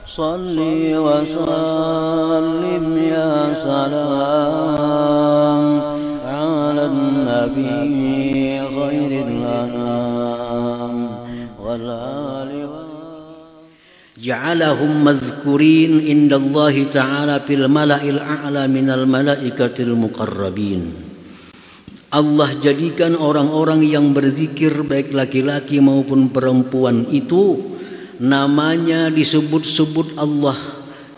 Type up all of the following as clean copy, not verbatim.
Salli wa sallim ya salam ala nabi khairil anam wal ali ja'alahum madhkurin indallahi ta'ala fil mala'il a'la minal malaikatil muqarrabin. Allah jadikan orang-orang yang berzikir baik laki-laki maupun perempuan itu namanya disebut-sebut Allah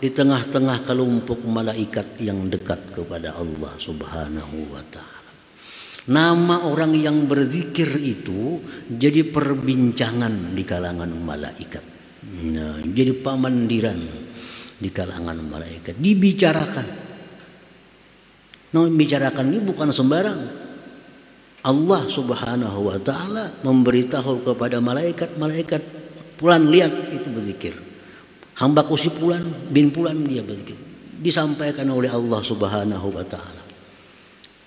di tengah-tengah kelompok malaikat yang dekat kepada Allah Subhanahu wa ta'ala. Nama orang yang berzikir itu jadi perbincangan di kalangan malaikat. Nah, jadi pamandiran di kalangan malaikat, dibicarakan. Nah, membicarakan ini bukan sembarang. Allah Subhanahu wa ta'ala memberitahu kepada malaikat Fulan lihat itu berzikir, hambaku si Fulan bin Fulan dia berzikir, disampaikan oleh Allah Subhanahu wa ta'ala.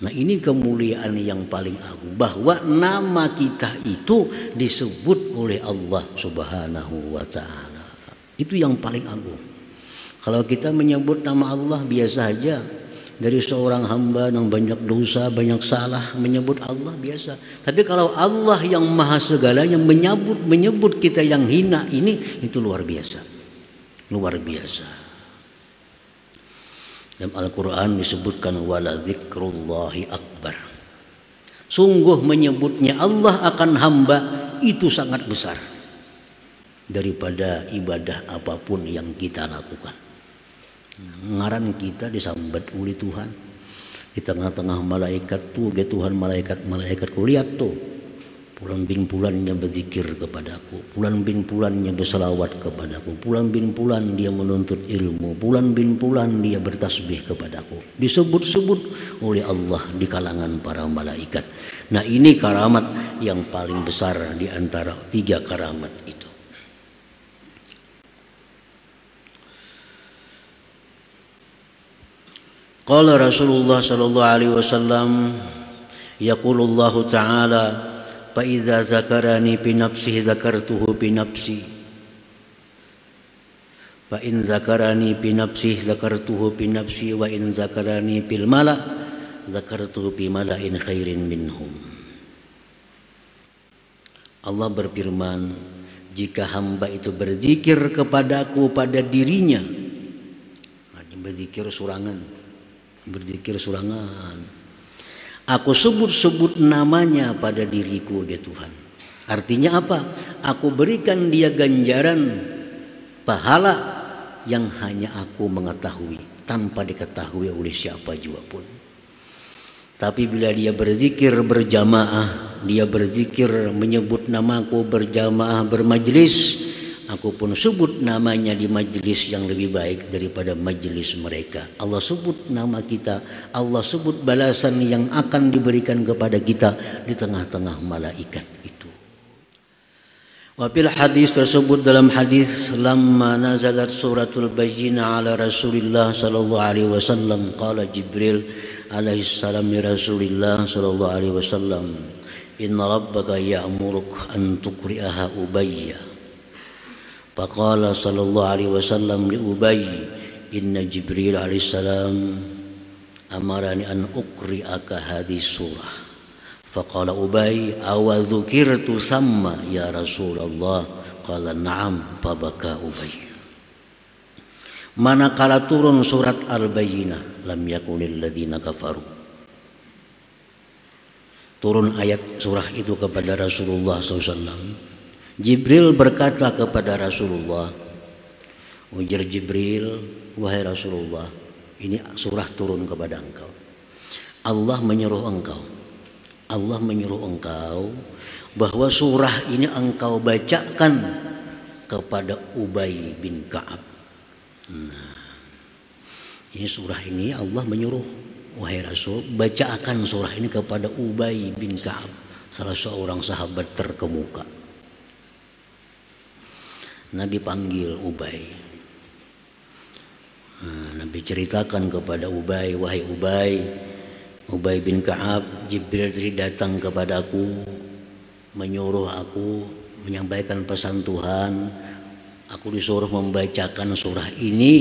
Nah, ini kemuliaan yang paling agung, bahwa nama kita itu disebut oleh Allah Subhanahu wa ta'ala. Itu yang paling agung. Kalau kita menyebut nama Allah biasa saja, dari seorang hamba yang banyak dosa, banyak salah, menyebut Allah biasa. Tapi kalau Allah yang maha segalanya menyebut kita yang hina, ini itu luar biasa. Luar biasa. Dalam Al-Quran disebutkan wala dzikrullahi akbar. Sungguh menyebutnya Allah akan hamba itu sangat besar daripada ibadah apapun yang kita lakukan. Ngaran kita disambat oleh Tuhan di tengah-tengah malaikat tuh, Tuhan malaikat lihat tuh, Fulan bin Fulannya berzikir kepadaku, Fulan bin Fulannya berselawat kepadaku, Fulan bin Fulan dia menuntut ilmu, Fulan bin Fulan dia bertasbih kepadaku. Disebut-sebut oleh Allah di kalangan para malaikat. Nah, ini karamat yang paling besar di antara 3 karamat itu. Qala Rasulullah sallallahu alaihi wasallam, yaqulullahu ta'ala fa idza zakarani bi nafsihi zakartuhu bi nafsi fa in zakarani bi nafsihi zakartuhu bi nafsi wa in zakarani bil mala zakartuhu bi mala'in khairin minhum. Allah berfirman, jika hamba itu berzikir kepadaku pada dirinya, berzikir surangan, aku sebut-sebut namanya pada diriku, dia Tuhan. Artinya apa? Aku berikan dia ganjaran pahala yang hanya aku mengetahui, tanpa diketahui oleh siapa juga pun. Tapi bila dia berzikir berjamaah, dia berzikir menyebut namaku berjamaah bermajlis, aku pun sebut namanya di majlis yang lebih baik daripada majlis mereka. Allah sebut nama kita, Allah sebut balasan yang akan diberikan kepada kita di tengah-tengah malaikat itu. Wafil hadis tersebut, dalam hadis, lamma nazalat suratul bayyinah ala Rasulillah sallallahu alaihi wasallam, qala Jibril alaihi salam li Rasulillah sallallahu alaihi wasallam, inna rabbaka ya'muruk an tuqri'aha ubayya. Faqala sallallahu alaihi wasallam li Ubay, inna Jibril alaihi salam amarani an uqri'aka hadhihi surah. Faqala Ubay, awa dzukirtu samma ya Rasulullah? Qala na'am. Fabaka Ubay. Manakala turun surat Al-Bayyinah, lam yakunil ladzina kafaru, turun ayat surah itu kepada Rasulullah SAW. Jibril berkata kepada Rasulullah, ujar Jibril, wahai Rasulullah, ini surah turun kepada engkau. Allah menyuruh engkau bahwa surah ini engkau bacakan kepada Ubay bin Ka'ab. Nah, ini surah ini Allah menyuruh, wahai Rasul, bacakan surah ini kepada Ubay bin Ka'ab, salah seorang sahabat terkemuka. Nabi panggil Ubay. Nabi ceritakan kepada Ubay, wahai Ubay bin Ka'ab, Jibril tadi datang kepadaku, menyuruh aku menyampaikan pesan Tuhan Aku disuruh membacakan surah ini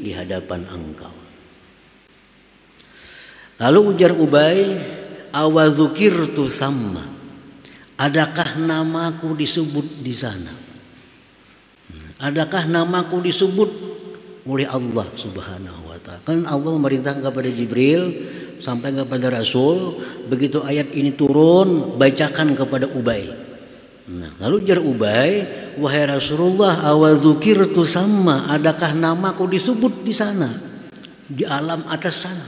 di hadapan engkau. Lalu ujar Ubay, awazukirtu sama. Adakah namaku disebut di sana? Adakah namaku disebut oleh Allah Subhanahu wa ta'ala? Kan Allah memerintahkan kepada Jibril sampai kepada Rasul, begitu ayat ini turun, bacakan kepada Ubay. Nah, lalu ujar Ubay, wahai Rasulullah, awazukirtu sama, adakah namaku disebut di sana, di alam atas sana?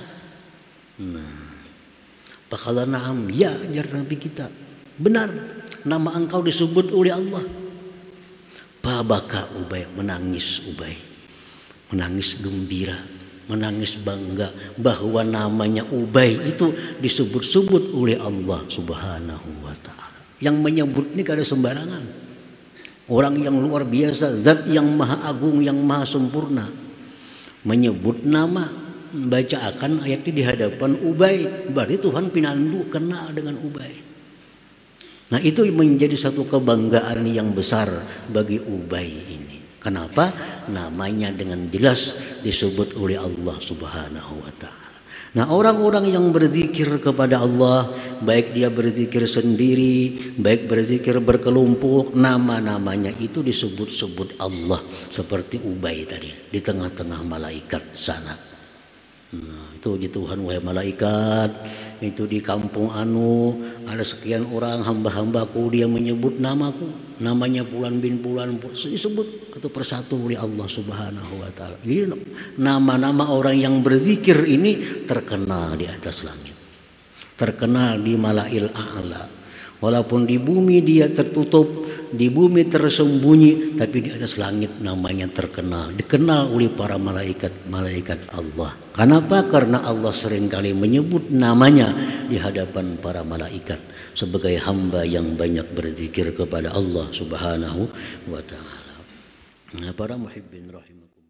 Nah, faqala na'am, ya, ujar Nabi kita, benar, nama engkau disebut oleh Allah. Babaka Ubay, menangis Ubay, menangis gembira, menangis bangga bahwa namanya Ubay itu disebut-sebut oleh Allah Subhanahu wa ta'ala. Yang menyebut ini kada sembarangan. Orang yang luar biasa, zat yang maha agung, yang maha sempurna, menyebut nama, bacakan ayat ini di hadapan Ubay, berarti Tuhan pinandu kena dengan Ubay. Nah, itu menjadi satu kebanggaan yang besar bagi Ubay ini. Kenapa? Namanya dengan jelas disebut oleh Allah Subhanahu wa ta'ala. Nah, orang-orang yang berzikir kepada Allah, baik dia berzikir sendiri, baik berzikir berkelompok, nama-namanya itu disebut-sebut Allah. Seperti Ubay tadi, di tengah-tengah malaikat sana. Nah, itu puji Tuhan, wahai malaikat, itu di kampung anu ada sekian orang hamba-hambaku, dia menyebut namaku, namanya Fulan bin Fulan, disebut satu persatu oleh Allah Subhanahu wa ta'ala. Jadi nama-nama orang yang berzikir ini terkenal di atas langit, terkenal di malail a'la. Walaupun di bumi dia tertutup, di bumi tersembunyi, tapi di atas langit namanya terkenal, dikenal oleh para malaikat Allah. Kenapa? Karena Allah seringkali menyebut namanya di hadapan para malaikat sebagai hamba yang banyak berzikir kepada Allah Subhanahu wa ta'ala. Nah, para muhibbin rahimakumullah.